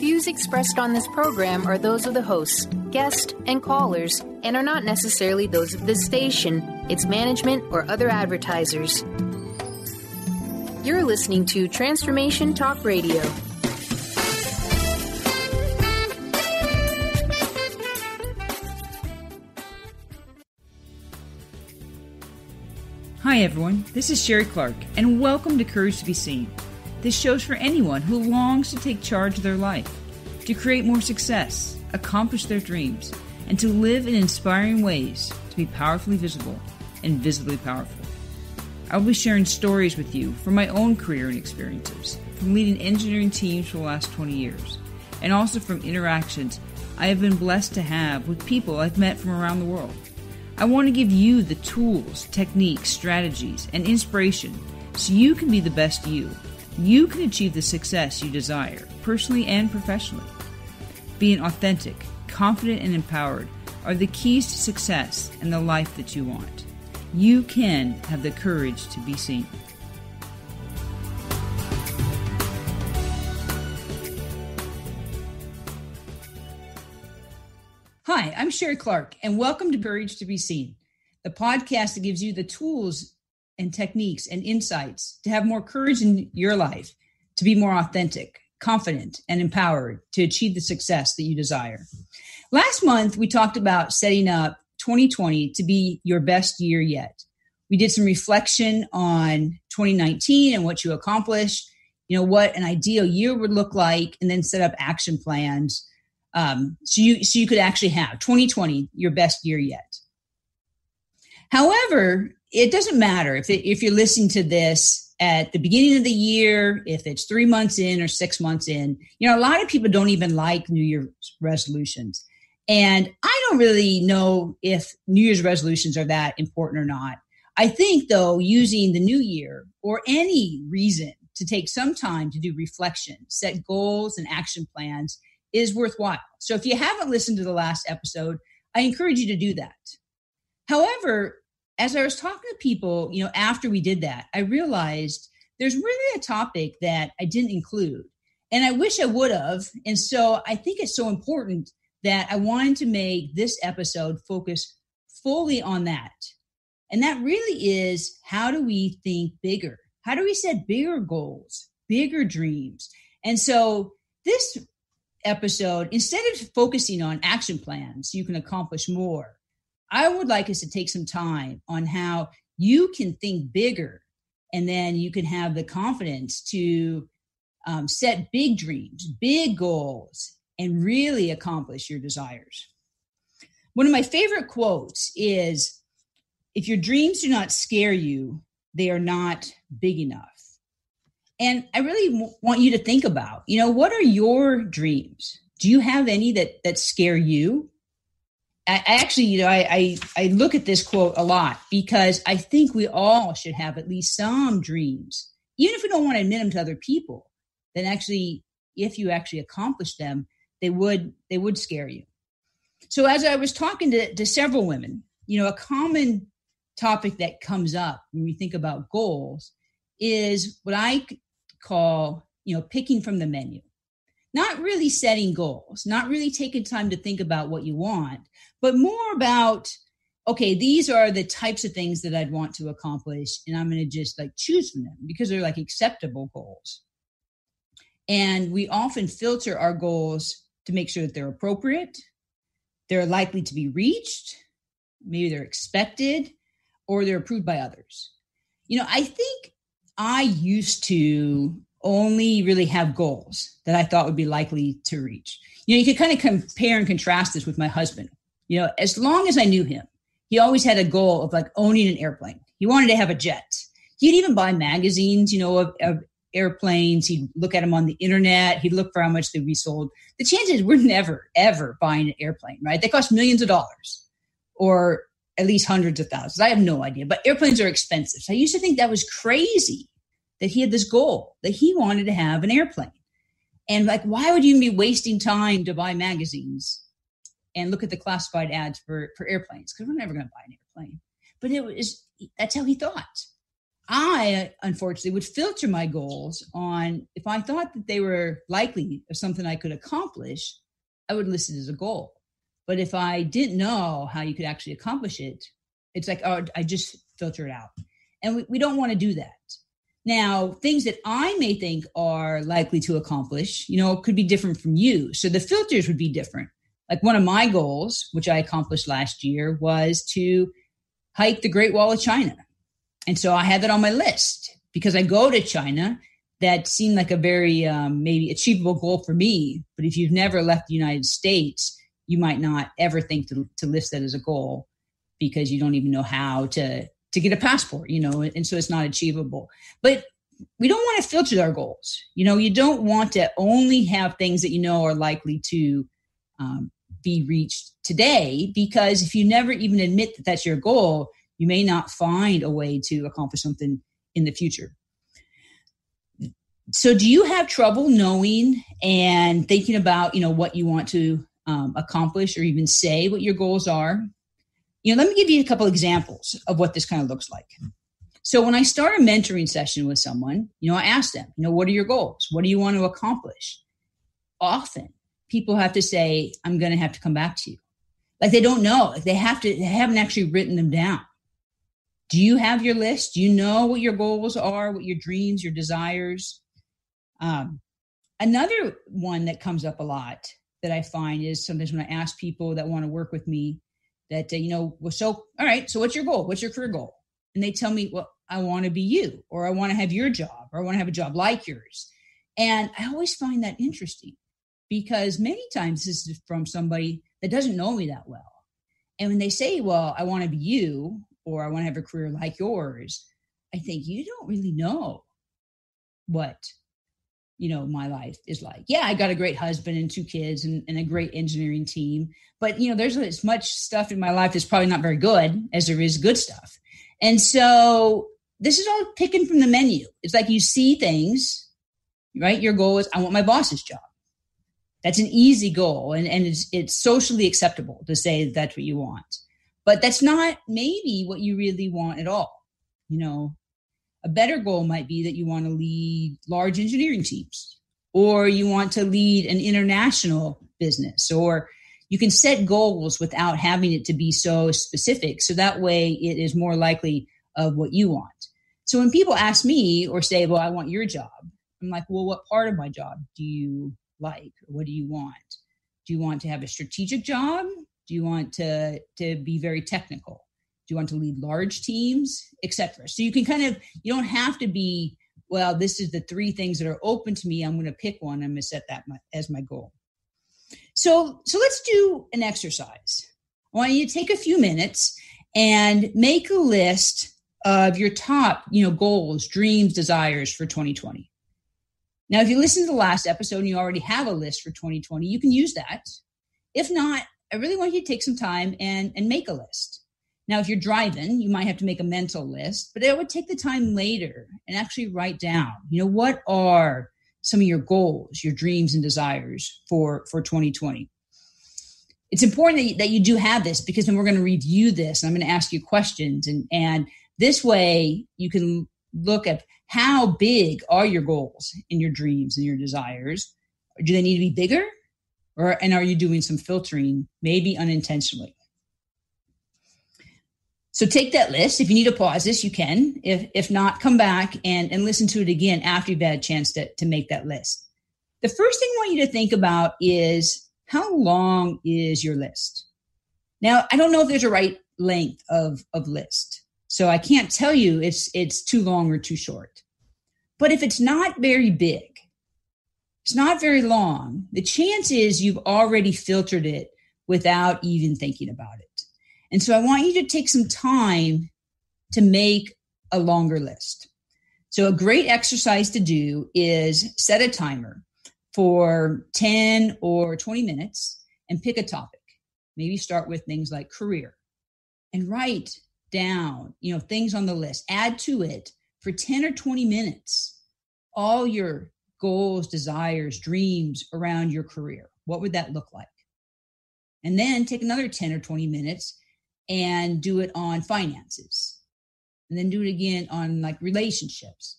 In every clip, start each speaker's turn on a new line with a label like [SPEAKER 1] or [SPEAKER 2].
[SPEAKER 1] views expressed on this program are those of the hosts, guests, and callers, and are not necessarily those of this station, its management, or other advertisers. You're listening to Transformation Talk Radio.
[SPEAKER 2] Hi everyone, this is Sherry Clark, and welcome to Courage to be Seen. This show's for anyone who longs to take charge of their life, to create more success, accomplish their dreams, and to live in inspiring ways to be powerfully visible and visibly powerful. I'll be sharing stories with you from my own career and experiences, from leading engineering teams for the last 20 years, and also from interactions I have been blessed to have with people I've met from around the world. I want to give you the tools, techniques, strategies, and inspiration so you can be the best you. You can achieve the success you desire, personally and professionally. Being authentic, confident, and empowered are the keys to success and the life that you want. You can have the courage to be seen. Hi, I'm Sherry Clark, and welcome to Courage to be Seen, the podcast that gives you the tools and techniques and insights to have more courage in your life, to be more authentic, confident, and empowered to achieve the success that you desire. Last month, we talked about setting up 2020 to be your best year yet. We did some reflection on 2019 and what you accomplished, what an ideal year would look like, and then set up action plans so you could actually have 2020 your best year yet. However, it doesn't matter if you're listening to this at the beginning of the year, if it's 3 months in or 6 months in. A lot of people don't even like New Year's resolutions. And I don't really know if New Year's resolutions are that important or not. I think, though, using the new year or any reason to take some time to do reflection, set goals and action plans is worthwhile. So if you haven't listened to the last episode, I encourage you to do that. However, as I was talking to people, after we did that, I realized there's really a topic that I didn't include, and I wish I would have. And so I think it's so important that I wanted to make this episode focus fully on that. And that really is, how do we think bigger? How do we set bigger goals, bigger dreams? And so this episode, instead of focusing on action plans so you can accomplish more, I would like us to take some time on how you can think bigger, and then you can have the confidence to set big dreams, big goals, and really accomplish your desires. One of my favorite quotes is, "If your dreams do not scare you, they are not big enough." And I really want you to think about, what are your dreams? Do you have any that scare you? I actually, I look at this quote a lot because I think we all should have at least some dreams, even if we don't want to admit them to other people. Then actually, if you actually accomplish them, they would scare you. So as I was talking to several women, a common topic that comes up when we think about goals is what I call, picking from the menu. Not really setting goals, not really taking time to think about what you want, but more about, okay, these are the types of things that I'd want to accomplish, and I'm going to just choose from them because they're acceptable goals. And we often filter our goals to make sure that they're appropriate, they're likely to be reached, maybe they're expected, or they're approved by others. I think I used to only really have goals that I thought would be likely to reach. You could kind of compare and contrast this with my husband. As long as I knew him, he always had a goal of owning an airplane. He wanted to have a jet. He'd even buy magazines, of airplanes. He'd look at them on the internet. He'd look for how much they'd be sold. The chances we're never, ever buying an airplane, right? They cost millions of dollars, or at least hundreds of thousands. I have no idea, but airplanes are expensive. So I used to think that was crazy that he had this goal, that he wanted to have an airplane. And why would you be wasting time to buy magazines and look at the classified ads for airplanes? Because we're never going to buy an airplane. But that's how he thought. I, unfortunately, would filter my goals on if I thought that they were likely of something I could accomplish, I would list it as a goal. But if I didn't know how you could actually accomplish it, it's like, oh, I just filter it out. And we don't want to do that. Now, things that I may think are likely to accomplish, could be different from you. So the filters would be different. Like one of my goals, which I accomplished last year, was to hike the Great Wall of China. And so I had that on my list because I go to China. That seemed like a very maybe achievable goal for me. But if you've never left the United States, you might not ever think to list that as a goal because you don't even know how to get a passport, and so it's not achievable. But we don't want to filter our goals. You don't want to only have things that are likely to be reached today, because if you never even admit that that's your goal, you may not find a way to accomplish something in the future. So do you have trouble knowing and thinking about, what you want to accomplish or even say what your goals are? Let me give you a couple examples of what this kind of looks like. So when I start a mentoring session with someone, I ask them, what are your goals? What do you want to accomplish? Often people have to say, I'm going to have to come back to you. Like they don't know. Like they haven't actually written them down. Do you have your list? Do you know what your goals are, what your dreams, your desires? Another one that comes up a lot that I find is sometimes when I ask people that want to work with me that, all right, so what's your goal? What's your career goal? And they tell me, well, I want to be you, or I want to have your job, or I want to have a job like yours. And I always find that interesting because many times this is from somebody that doesn't know me that well. And when they say, well, I want to be you, or I want to have a career like yours, I think you don't really know what, my life is like. Yeah, I got a great husband and 2 kids and a great engineering team. But, there's as much stuff in my life that's probably not very good as there is good stuff. And so this is all picking from the menu. It's like you see things, right? Your goal is, I want my boss's job. That's an easy goal. And it's socially acceptable to say that's what you want. But that's not maybe what you really want at all. A better goal might be that you want to lead large engineering teams, or you want to lead an international business, or you can set goals without having it to be so specific. So that way it is more likely of what you want. So when people ask me or say, well, I want your job, I'm like, well, what part of my job do you like? What do you want? Do you want to have a strategic job? Do you want to be very technical? Do you want to lead large teams, etc.? So you can you don't have to be, well, this is the 3 things that are open to me. I'm going to pick one. I'm going to set that as my goal. So let's do an exercise. I want you to take a few minutes and make a list of your top, goals, dreams, desires for 2020. Now, if you listen to the last episode and you already have a list for 2020, you can use that. If not, I really want you to take some time and make a list. Now, if you're driving, you might have to make a mental list, but I would take the time later and actually write down, what are some of your goals, your dreams and desires for 2020. It's important that you do have this, because then we're going to review this. And I'm going to ask you questions. And this way you can look at how big are your goals and your dreams and your desires. Do they need to be bigger? And are you doing some filtering, maybe unintentionally? So take that list. If you need to pause this, you can. If not, come back and listen to it again after you've had a chance to make that list. The first thing I want you to think about is, how long is your list? Now, I don't know if there's a right length of list. So I can't tell you it's too long or too short. But if it's not very big, it's not very long, the chance is you've already filtered it without even thinking about it. And so I want you to take some time to make a longer list. So a great exercise to do is set a timer for 10 or 20 minutes and pick a topic. Maybe start with things like career and write down, things on the list. Add to it for 10 or 20 minutes all your goals, desires, dreams around your career. What would that look like? And then take another 10 or 20 minutes and do it on finances. and then do it again on like relationships.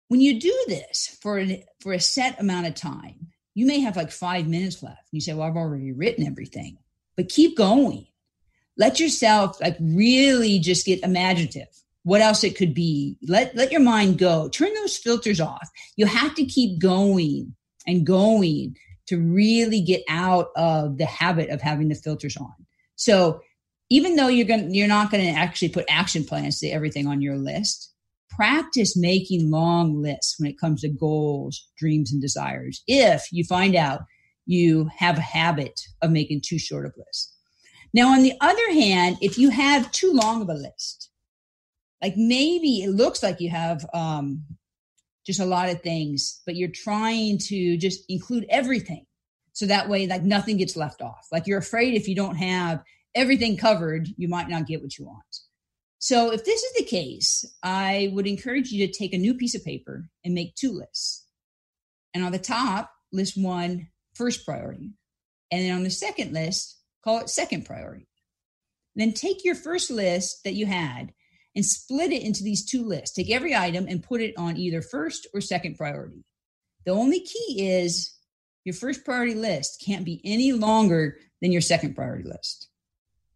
[SPEAKER 2] When you do this for a set amount of time, you may have like 5 minutes left. You say, well, I've already written everything, but keep going. Let yourself like really just get imaginative. What else it could be. Let your mind go. Turn those filters off. You have to keep going and going to really get out of the habit of having the filters on. So even though you're not going to actually put action plans to everything on your list, practice making long lists when it comes to goals, dreams, and desires. If you find out you have a habit of making too short of lists. Now, on the other hand, if you have too long of a list, like maybe it looks like you have just a lot of things, but you're trying to just include everything. So that way, like nothing gets left off. Like you're afraid if you don't have everything covered, you might not get what you want. So if this is the case, I would encourage you to take a new piece of paper and make 2 lists. And on the top, list 1, first priority. And then on the second list, call it second priority. Then take your first list that you had and split it into these 2 lists. Take every item and put it on either first or second priority. The only key is your first priority list can't be any longer than your second priority list.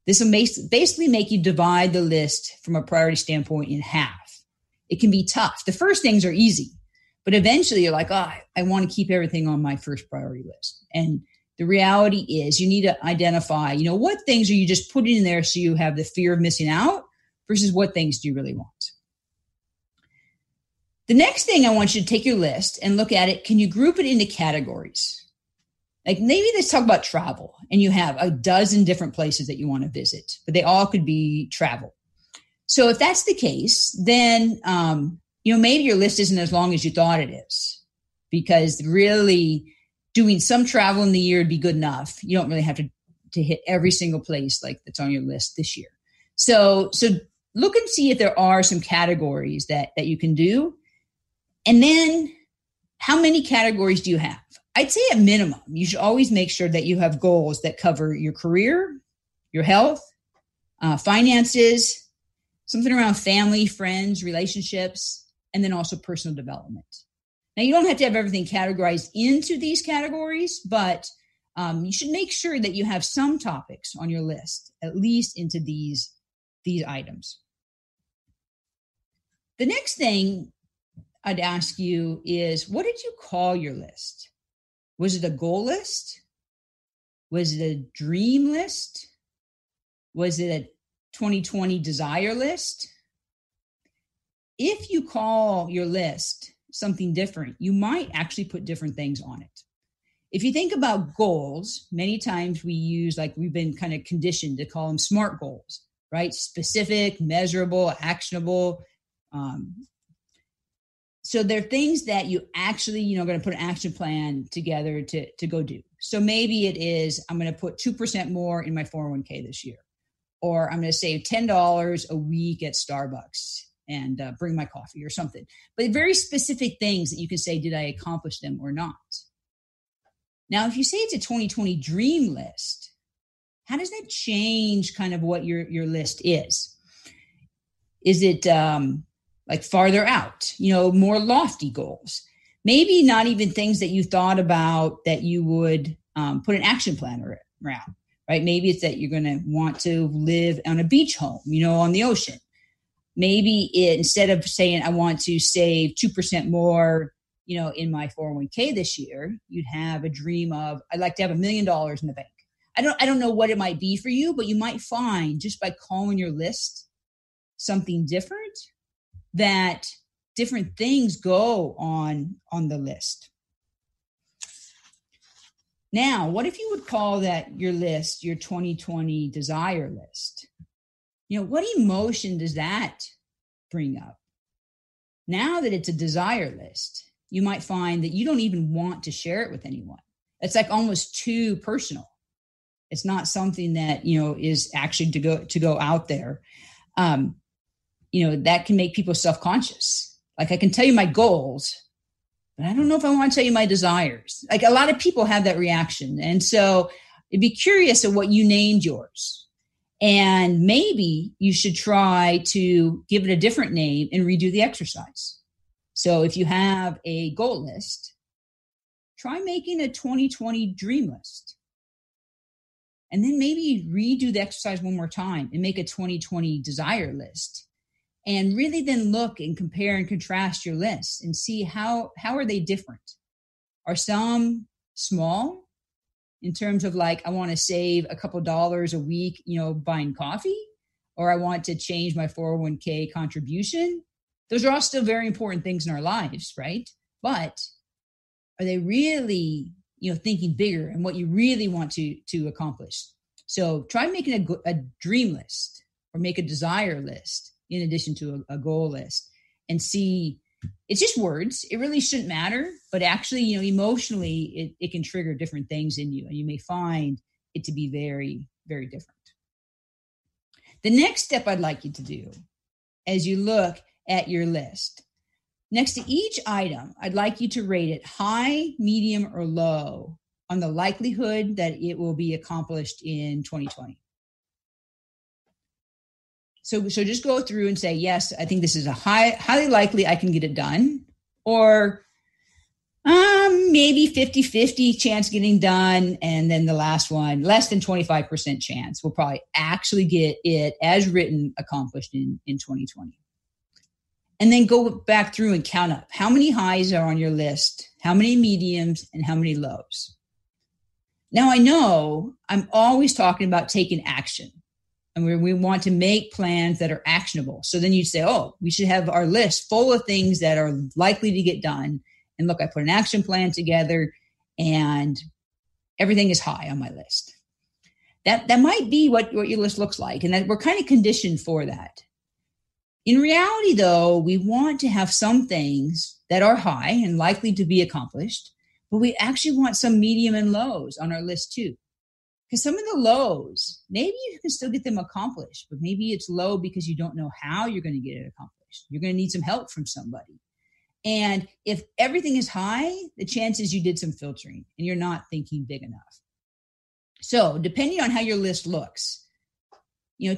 [SPEAKER 2] This will basically make you divide the list from a priority standpoint in half. It can be tough. The first things are easy, but eventually you're like, I want to keep everything on my first priority list. And the reality is you need to identify, what things are you just putting in there so you have the fear of missing out versus what things do you really want. The next thing I want you to take your list and look at it. Can you group it into categories? Like maybe let's talk about travel and you have a dozen different places that you want to visit, but they all could be travel. So if that's the case, then, maybe your list isn't as long as you thought it is, because really doing some travel in the year would be good enough. You don't really have to hit every single place like that's on your list this year. So look and see if there are some categories that you can do. And then how many categories do you have? I'd say at minimum, you should always make sure that you have goals that cover your career, your health, finances, something around family, friends, relationships, and then also personal development. Now, you don't have to have everything categorized into these categories, but you should make sure that you have some topics on your list, at least into these items. The next thing I'd ask you is, what did you call your list? Was it a goal list? Was it a dream list? Was it a 2020 desire list? If you call your list something different, you might actually put different things on it. If you think about goals, many times we've been kind of conditioned to call them SMART goals, right? Specific, measurable, actionable. So they're things that you actually, going to put an action plan together to go do. So maybe it is, I'm going to put 2% more in my 401k this year, or I'm going to save $10 a week at Starbucks and bring my coffee or something. But very specific things that you can say, did I accomplish them or not? Now, if you say it's a 2020 dream list, how does that change kind of what your list is? Is it like farther out, more lofty goals? Maybe not even things that you thought about that you would put an action plan around, right? Maybe it's that you're going to want to live on a beach home, on the ocean. Maybe instead of saying, I want to save 2% more, in my 401k this year, you'd have a dream of, I'd like to have $1 million in the bank. I don't know what it might be for you, but you might find just by calling your list something different, that different things go on the list. Now, what if you would call that your list, your 2020 desire list? What emotion does that bring up? Now that it's a desire list, you might find that you don't even want to share it with anyone. It's like almost too personal. It's not something that, is actually to go out there. That can make people self-conscious. Like, I can tell you my goals, but I don't know if I want to tell you my desires. Like, a lot of people have that reaction. And so I'd be curious of what you named yours. And maybe you should try to give it a different name and redo the exercise. So if you have a goal list, try making a 2020 dream list. And then maybe redo the exercise one more time and make a 2020 desire list. And really then look and compare and contrast your lists and see how are they different. Are some small in terms of like, I want to save a couple dollars a week, buying coffee, or I want to change my 401k contribution. Those are all still very important things in our lives, right? But are they really, thinking bigger and what you really want to accomplish? So try making a dream list or make a desire list in addition to a goal list and see. It's just words. It really shouldn't matter, but actually, emotionally, it can trigger different things in you, and you may find it to be very, very different. The next step I'd like you to do as you look at your list, next to each item, I'd like you to rate it high, medium, or low on the likelihood that it will be accomplished in 2020. So just go through and say, yes, I think this is a highly likely I can get it done, or maybe 50-50 chance getting done. And then the last one, less than 25% chance we'll probably actually get it as written accomplished in 2020. And then go back through and count up how many highs are on your list, how many mediums, and how many lows. Now, I know I'm always talking about taking action. And we want to make plans that are actionable. So then you'd say, we should have our list full of things that are likely to get done. And look, I put an action plan together and everything is high on my list. That might be what your list looks like. And that we're kind of conditioned for that. In reality, though, we want to have some things that are high and likely to be accomplished, but we actually want some medium and lows on our list too. Because some of the lows, maybe you can still get them accomplished, but maybe it's low because you don't know how you're going to get it accomplished. You're going to need some help from somebody. And if everything is high, the chances you did some filtering and you're not thinking big enough. So depending on how your list looks,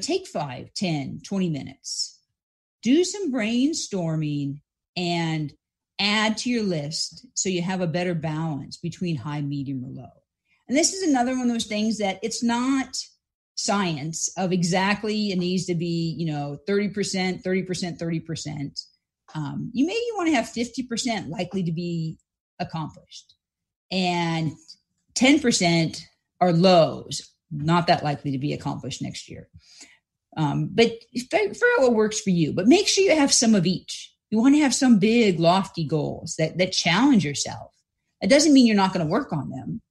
[SPEAKER 2] take 5, 10, 20 minutes, do some brainstorming and add to your list so you have a better balance between high, medium, or low. And this is another one of those things that it's not science of exactly, it needs to be, 30%, 30%, 30%. You maybe want to have 50% likely to be accomplished. And 10% are lows, not that likely to be accomplished next year. But figure out what works for you. But make sure you have some of each. You want to have some big, lofty goals that challenge yourself. It doesn't mean you're not going to work on them,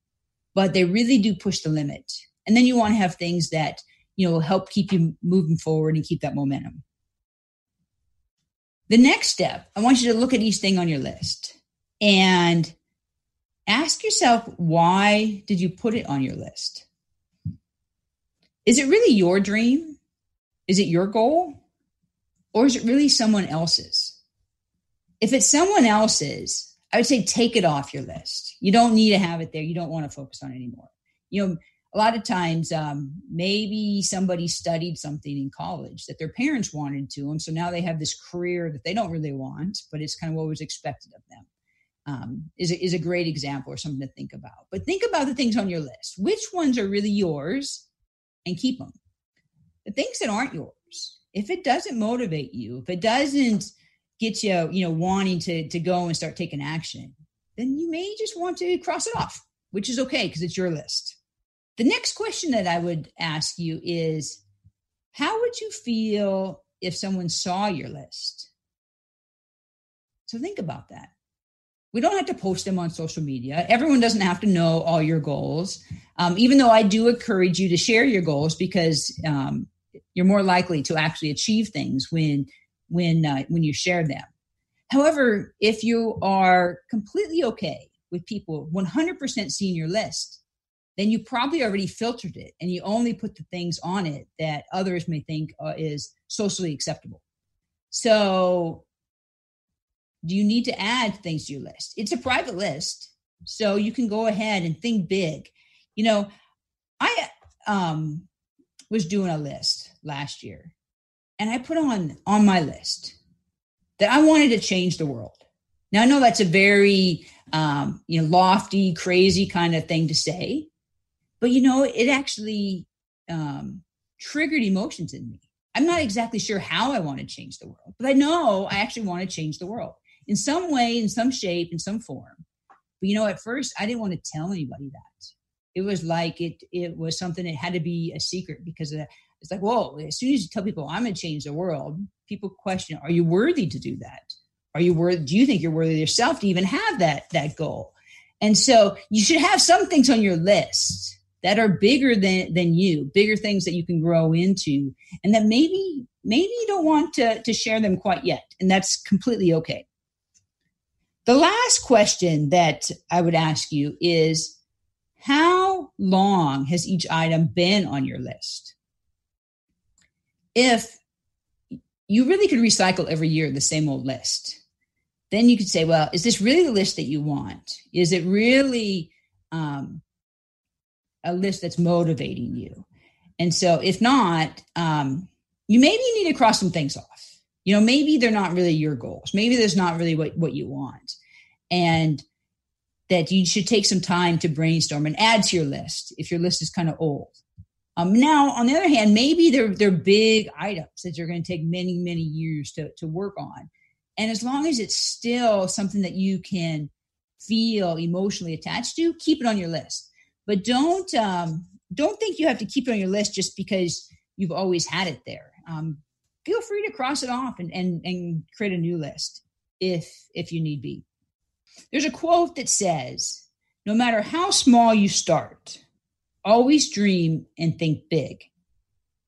[SPEAKER 2] but they really do push the limit. And then you want to have things that, help keep you moving forward and keep that momentum. The next step, I want you to look at each thing on your list and ask yourself, why did you put it on your list? Is it really your dream? Is it your goal? Or is it really someone else's? If it's someone else's, I would say take it off your list. You don't need to have it there. You don't want to focus on it anymore. A lot of times, maybe somebody studied something in college that their parents wanted to them. So now they have this career that they don't really want, but it's kind of what was expected of them. Is a great example or something to think about. But think about the things on your list. Which ones are really yours and keep them? The things that aren't yours, if it doesn't motivate you, if it doesn't get you, wanting to go and start taking action, then you may just want to cross it off, which is okay because it's your list. The next question that I would ask you is, how would you feel if someone saw your list? So think about that. We don't have to post them on social media. Everyone doesn't have to know all your goals, even though I do encourage you to share your goals because you're more likely to actually achieve things when you share them. However, if you are completely okay with people 100% seeing your list, then you probably already filtered it and you only put the things on it that others may think is socially acceptable. So do you need to add things to your list? It's a private list, so you can go ahead and think big. was doing a list last year, and I put on my list that I wanted to change the world. Now, I know that's a very lofty, crazy kind of thing to say, but it actually triggered emotions in me. I'm not exactly sure how I want to change the world, but I know I actually want to change the world in some way, in some shape, in some form. But at first I didn't want to tell anybody that. It was like it was something that had to be a secret, because it's like, whoa, as soon as you tell people I'm going to change the world, people question, are you worthy to do that? Are you worthy? Do you think you're worthy of yourself to even have that goal? And so you should have some things on your list that are bigger than you, bigger things that you can grow into, and that maybe you don't want to share them quite yet. And that's completely okay. The last question that I would ask you is, how long has each item been on your list? If you really could recycle every year the same old list, then you could say, well, is this really the list that you want? Is it really a list that's motivating you? And so if not, you maybe need to cross some things off. Maybe they're not really your goals. Maybe there's not really what you want. And that you should take some time to brainstorm and add to your list if your list is kind of old. Now, on the other hand, maybe they're big items that you're going to take many, many years to work on. And as long as it's still something that you can feel emotionally attached to, keep it on your list. But don't think you have to keep it on your list just because you've always had it there. Feel free to cross it off and create a new list if you need be. There's a quote that says, no matter how small you start, always dream and think big.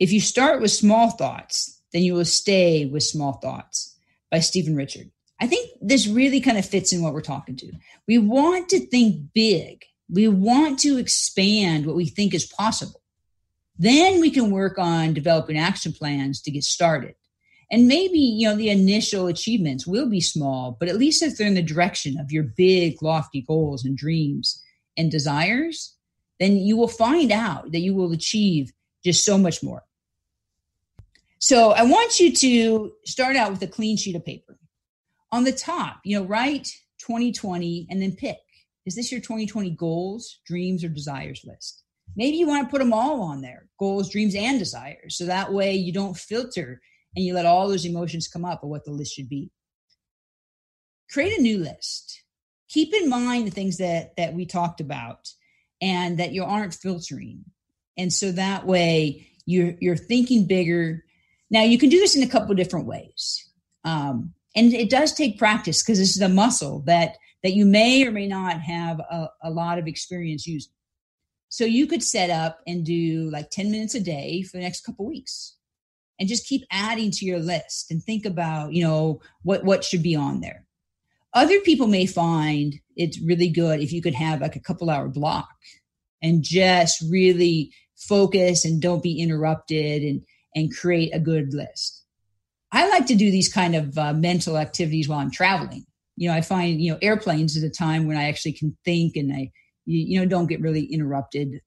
[SPEAKER 2] If you start with small thoughts, then you will stay with small thoughts, by Stephen Richard. I think this really kind of fits in what we're talking to. We want to think big. We want to expand what we think is possible. Then we can work on developing action plans to get started. And maybe, the initial achievements will be small, but at least if they're in the direction of your big, lofty goals and dreams and desires, then you will find out that you will achieve just so much more. So I want you to start out with a clean sheet of paper. On the top, write 2020 and then pick. Is this your 2020 goals, dreams, or desires list? Maybe you want to put them all on there, goals, dreams, and desires. So that way you don't filter and you let all those emotions come up of what the list should be. Create a new list. Keep in mind the things that we talked about and that you aren't filtering. And so that way you're thinking bigger. Now, you can do this in a couple of different ways. And it does take practice, because this is a muscle that you may or may not have a lot of experience using. So you could set up and do like 10 minutes a day for the next couple of weeks and just keep adding to your list and think about, what should be on there. Other people may find it's really good if you could have like a couple-hour block and just really focus and don't be interrupted and create a good list. I like to do these kind of mental activities while I'm traveling. I find, airplanes is a time when I actually can think and I, don't get really interrupted,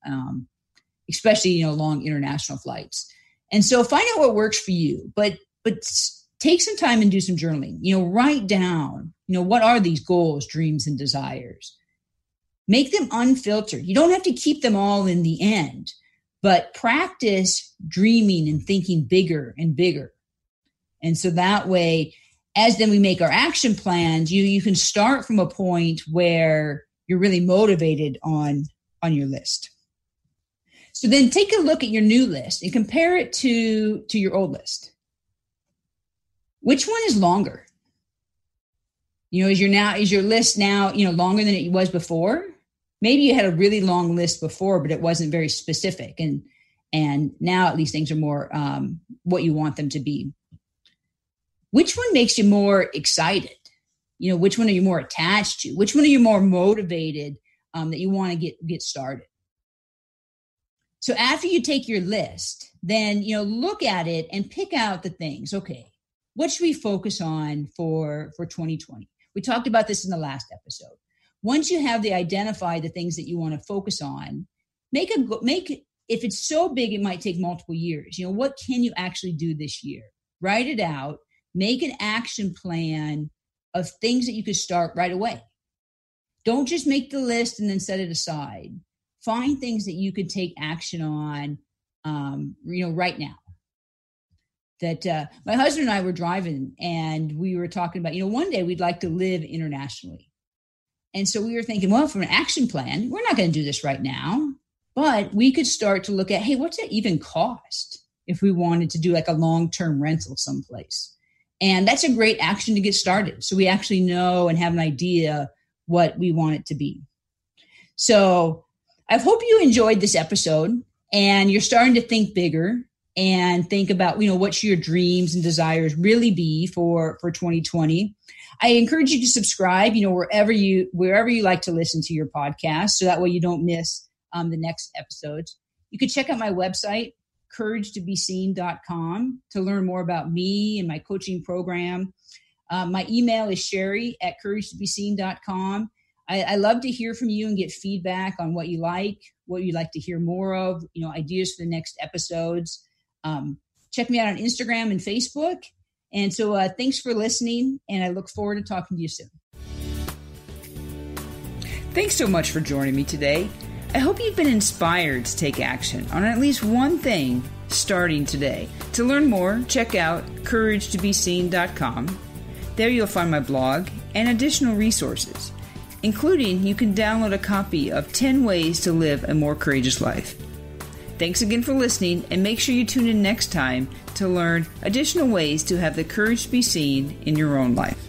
[SPEAKER 2] especially, long international flights. And so find out what works for you, but take some time and do some journaling. Write down, what are these goals, dreams, and desires? Make them unfiltered. You don't have to keep them all in the end, but practice dreaming and thinking bigger and bigger. And so that way, as then we make our action plans, you can start from a point where you're really motivated on your list. So then take a look at your new list and compare it to your old list. Which one is longer? Is your list now, longer than it was before? Maybe you had a really long list before, but it wasn't very specific. And now at least things are more what you want them to be. Which one makes you more excited? Which one are you more attached to? Which one are you more motivated that you want to get started? So after you take your list, then, look at it and pick out the things. Okay, what should we focus on for 2020? We talked about this in the last episode. Once you have identified the things that you want to focus on, make if it's so big, it might take multiple years. What can you actually do this year? Write it out, make an action plan of things that you could start right away. Don't just make the list and then set it aside. Find things that you could take action on, right now. That my husband and I were driving and we were talking about, one day we'd like to live internationally. And so we were thinking, well, from an action plan, we're not going to do this right now, but we could start to look at, hey, what's that even cost if we wanted to do like a long-term rental someplace? And that's a great action to get started. So we actually know and have an idea what we want it to be. So I hope you enjoyed this episode and you're starting to think bigger and think about, what should your dreams and desires really be for 2020. I encourage you to subscribe, wherever you like to listen to your podcast. So that way you don't miss the next episodes. You can check out my website, couragetobeseen.com, to learn more about me and my coaching program. My email is sherry@couragetobeseen.com. I love to hear from you and get feedback on what you'd like to hear more of, ideas for the next episodes. Check me out on Instagram and Facebook. And so thanks for listening, and I look forward to talking to you soon. Thanks so much for joining me today. I hope you've been inspired to take action on at least one thing starting today. To learn more, check out couragetobeseen.com. There you'll find my blog and additional resources, including you can download a copy of 10 Ways to Live a More Courageous Life. Thanks again for listening, and make sure you tune in next time to learn additional ways to have the courage to be seen in your own life.